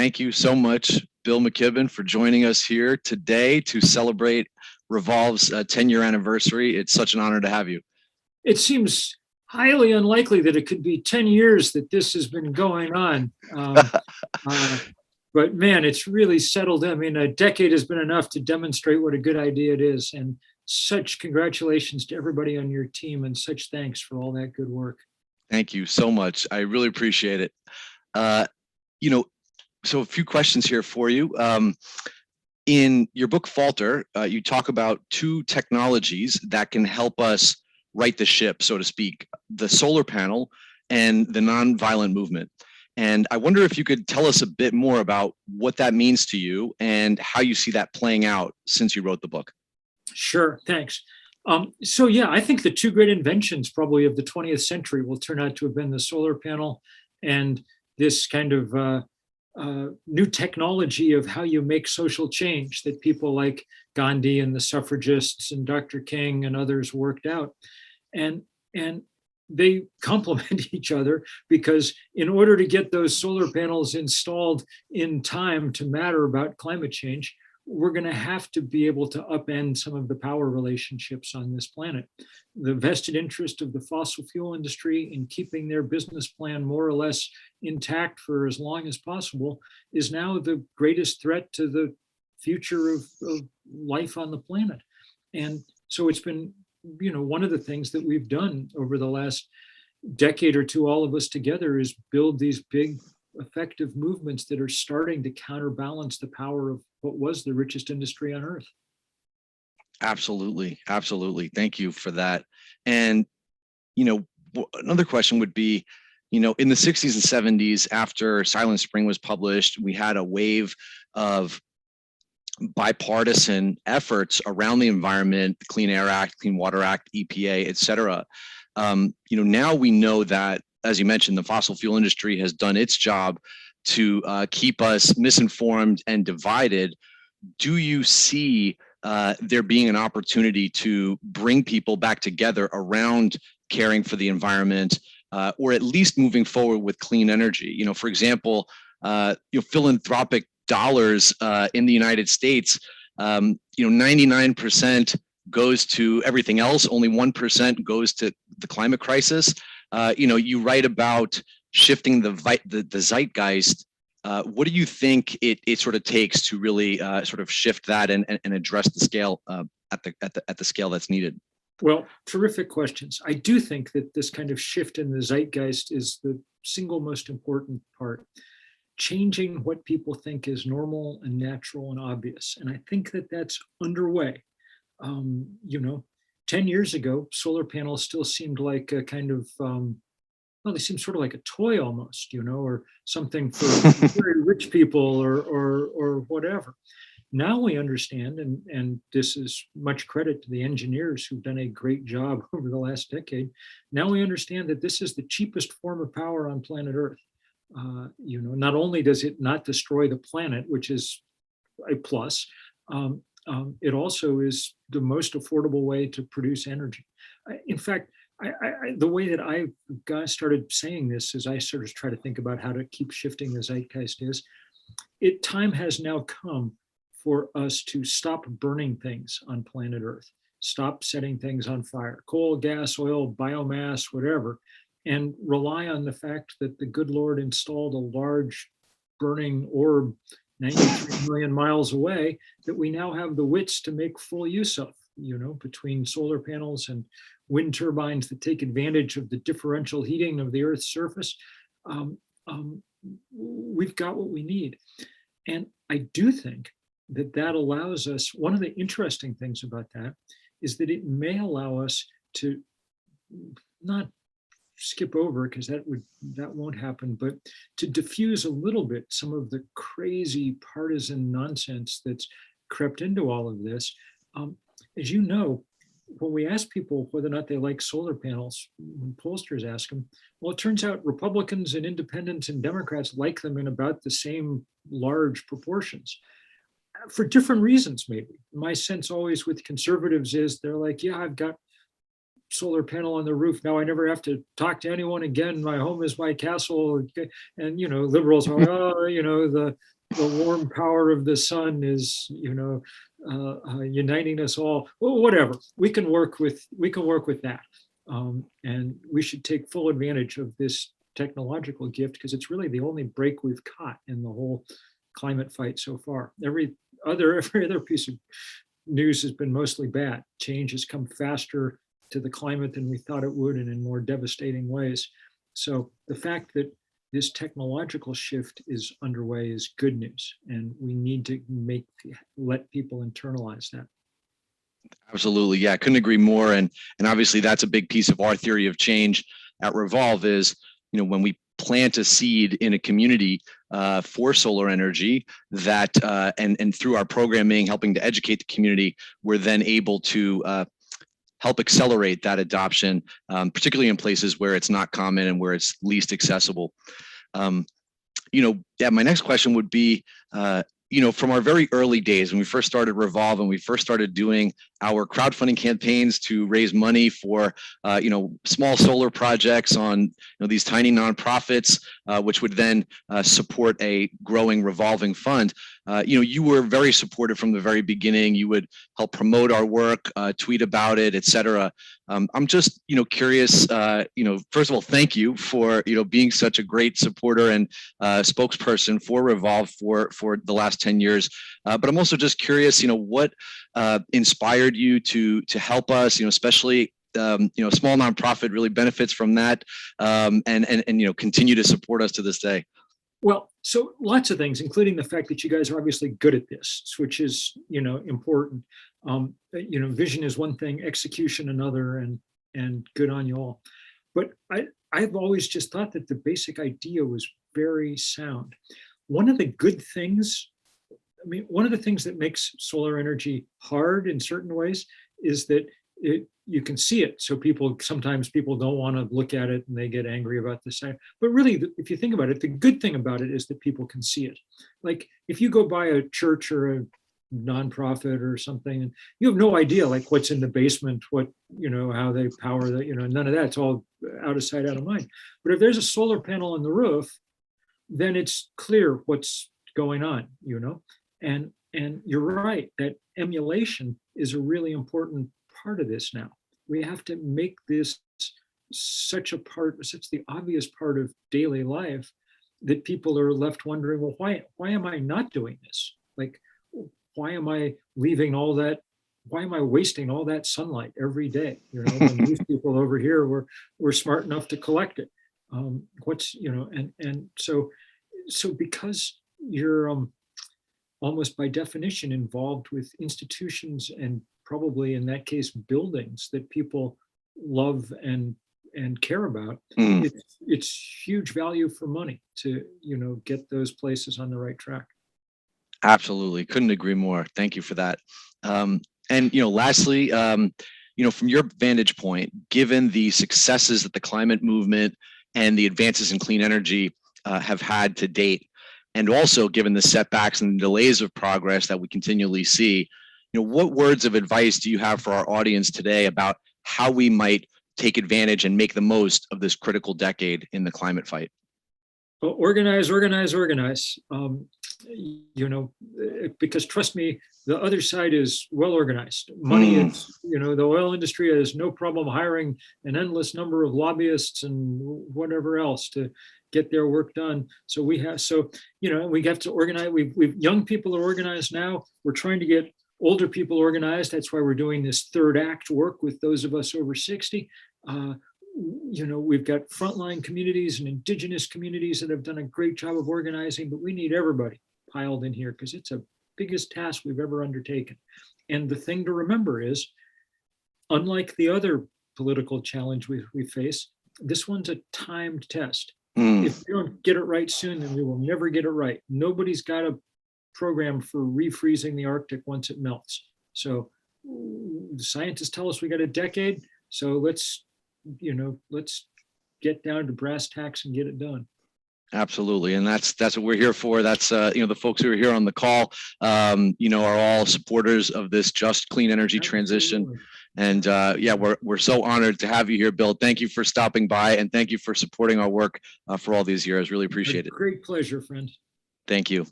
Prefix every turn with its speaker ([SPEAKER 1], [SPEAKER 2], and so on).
[SPEAKER 1] Thank you so much, Bill McKibben, for joining us here today to celebrate RE-volv's 10-year anniversary. It's such an honor to have you.
[SPEAKER 2] It seems highly unlikely that it could be 10 years that this has been going on. But man, it's really settled. I mean, a decade has been enough to demonstrate what a good idea it is. And such congratulations to everybody on your team, and such thanks for all that good work.
[SPEAKER 1] Thank you so much. I really appreciate it. So a few questions here for you. In your book, Falter, you talk about two technologies that can help us right the ship, so to speak, the solar panel and the nonviolent movement. And I wonder if you could tell us a bit more about what that means to you and how you see that playing out since you wrote the book.
[SPEAKER 2] Sure, thanks. So yeah, I think the two great inventions probably of the 20th century will turn out to have been the solar panel and this kind of new technology of how you make social change that people like Gandhi and the suffragists and Dr. King and others worked out. And they complement each other, because in order to get those solar panels installed in time to matter about climate change, we're going to have to be able to upend some of the power relationships on this planet. The vested interest of the fossil fuel industry in keeping their business plan more or less intact for as long as possible is now the greatest threat to the future of life on the planet. And so it's been, one of the things that we've done over the last decade or two, all of us together, is build these big effective movements that are starting to counterbalance the power of what was the richest industry on earth.
[SPEAKER 1] Absolutely. Absolutely. Thank you for that. And, another question would be, in the 60s and 70s, after Silent Spring was published, we had a wave of bipartisan efforts around the environment, the Clean Air Act, Clean Water Act, EPA, et cetera. Now we know that, as you mentioned, the fossil fuel industry has done its job to keep us misinformed and divided. Do you see there being an opportunity to bring people back together around caring for the environment, or at least moving forward with clean energy? For example, philanthropic dollars in the United States, 99% goes to everything else. Only 1% goes to the climate crisis. You write about shifting the zeitgeist. What do you think it sort of takes to really sort of shift that and address the scale at the scale that's needed?
[SPEAKER 2] Well, terrific questions. I do think that this kind of shift in the zeitgeist is the single most important part. Changing what people think is normal and natural and obvious. And I think that that's underway. 10 years ago, solar panels still seemed like a kind of, they seemed sort of like a toy almost, or something for very rich people or whatever. Now we understand, and this is much credit to the engineers who've done a great job over the last decade. Now we understand that this is the cheapest form of power on planet Earth. Not only does it not destroy the planet, which is a plus, it also is the most affordable way to produce energy. In fact, the way that I started saying this as I sort of try to think about how to keep shifting the zeitgeist is, time has now come for us to stop burning things on planet Earth, stop setting things on fire, coal, gas, oil, biomass, whatever, and rely on the fact that the good Lord installed a large burning orb 93 million miles away that we now have the wits to make full use of, between solar panels and wind turbines that take advantage of the differential heating of the Earth's surface. We've got what we need. And I do think that allows us, one of the interesting things about that is that it may allow us to not skip over, because that won't happen, but to diffuse a little bit some of the crazy partisan nonsense that's crept into all of this. As you know, when we ask people whether or not they like solar panels, when pollsters ask them, well, it turns out Republicans and independents and Democrats like them in about the same large proportions, for different reasons, maybe. My sense always with conservatives is they're like, yeah, I've got solar panel on the roof. Now I never have to talk to anyone again. My home is my castle. And, liberals are, the warm power of the sun is, uniting us all. Well, whatever. We can work with that. And we should take full advantage of this technological gift, because it's really the only break we've caught in the whole climate fight so far. Every other piece of news has been mostly bad. Change has come faster to the climate than we thought it would, and in more devastating ways. So the fact that this technological shift is underway is good news, and we need to let people internalize that.
[SPEAKER 1] Absolutely. Yeah, I couldn't agree more. And obviously that's a big piece of our theory of change at RE-volv is, when we plant a seed in a community for solar energy, that and through our programming, helping to educate the community, we're then able to help accelerate that adoption, particularly in places where it's not common and where it's least accessible. My next question would be, from our very early days when we first started RE-volv and we first started doing our crowdfunding campaigns to raise money for, small solar projects on these tiny nonprofits, which would then support a growing revolving fund. You were very supportive from the very beginning. You would help promote our work, tweet about it, et cetera. I'm just, curious, first of all, thank you for, being such a great supporter and spokesperson for RE-volv for the last 10 years. But I'm also just curious, what inspired you to help us, especially, a small nonprofit really benefits from that, and continue to support us to this day.
[SPEAKER 2] Well, so lots of things, including the fact that you guys are obviously good at this, which is, important. Vision is one thing, execution another, and good on you all. But I've always just thought that the basic idea was very sound. One of the things that makes solar energy hard in certain ways is that you can see it. So sometimes people don't want to look at it and they get angry about the same. But really, if you think about it, the good thing about it is that people can see it. Like if you go by a church or a nonprofit or something, and you have no idea like what's in the basement, how they power that, none of that. It's all out of sight, out of mind. But if there's a solar panel on the roof, then it's clear what's going on, And you're right, that emulation is a really important part of this now. We have to make this such the obvious part of daily life that people are left wondering, well, why am I not doing this? Like, why am I leaving all that? Why am I wasting all that sunlight every day? When these people over here were smart enough to collect it. So because you're almost by definition involved with institutions and probably in that case buildings that people love and care about, it's huge value for money to get those places on the right track.
[SPEAKER 1] Absolutely, couldn't agree more. Thank you for that. And lastly, from your vantage point, given the successes that the climate movement and the advances in clean energy have had to date, and also given the setbacks and delays of progress that we continually see, what words of advice do you have for our audience today about how we might take advantage and make the most of this critical decade in the climate fight?
[SPEAKER 2] Well, organize. Because trust me, the other side is well organized. Money is, the oil industry has no problem hiring an endless number of lobbyists and whatever else to get their work done. So we have to organize. We've young people are organized now. We're trying to get older people organized. That's why we're doing this third act work with those of us over 60. We've got frontline communities and indigenous communities that have done a great job of organizing, but we need everybody piled in here because it's the biggest task we've ever undertaken. And the thing to remember is, unlike the other political challenge we face, this one's a timed test. If we don't get it right soon, then we will never get it right. Nobody's got a program for refreezing the Arctic once it melts. So the scientists tell us we got a decade. So let's get down to brass tacks and get it done.
[SPEAKER 1] Absolutely. And that's what we're here for. That's, the folks who are here on the call, are all supporters of this just clean energy transition. And yeah, we're so honored to have you here, Bill. Thank you for stopping by, and thank you for supporting our work for all these years. Really appreciate it.
[SPEAKER 2] Great pleasure, friend.
[SPEAKER 1] Thank you.